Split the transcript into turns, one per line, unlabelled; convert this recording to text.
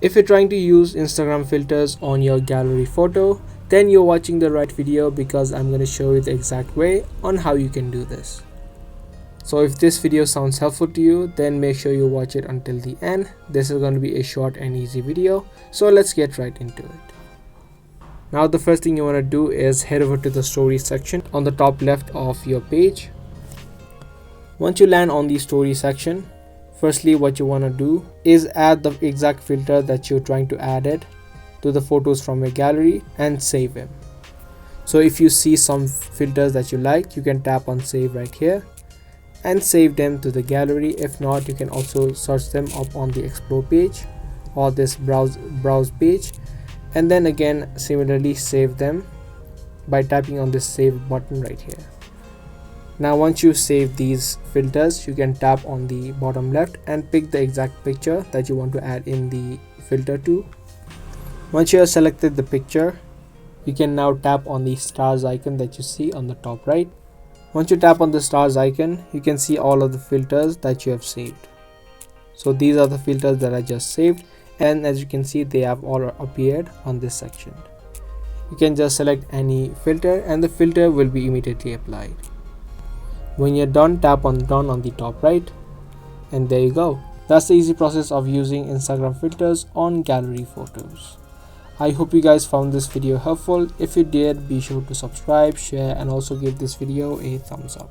If you're trying to use Instagram filters on your gallery photo, then you're watching the right video, because I'm going to show you the exact way on how you can do this. So if this video sounds helpful to you, then make sure you watch it until the end. This is going to be a short and easy video, so let's get right into it. Now the first thing you want to do is head over to the story section on the top left of your page. Once you land on the story section, firstly what you want to do is add the exact filter that you're trying to add it to the photos from your gallery and save them. So if you see some filters that you like, you can tap on save right here and save them to the gallery. If not, you can also search them up on the explore page or this browse page, and then again similarly save them by tapping on this save button right here. Now once you save these filters, you can tap on the bottom left and pick the exact picture that you want to add in the filter to. Once you have selected the picture, you can now tap on the stars icon that you see on the top right. Once you tap on the stars icon, you can see all of the filters that you have saved. So these are the filters that I just saved, and as you can see, they have all appeared on this section. You can just select any filter and the filter will be immediately applied. When you're done, tap on done on the top right, and there you go. That's the easy process of using Instagram filters on gallery photos. I hope you guys found this video helpful. If you did, be sure to subscribe, share, and also give this video a thumbs up.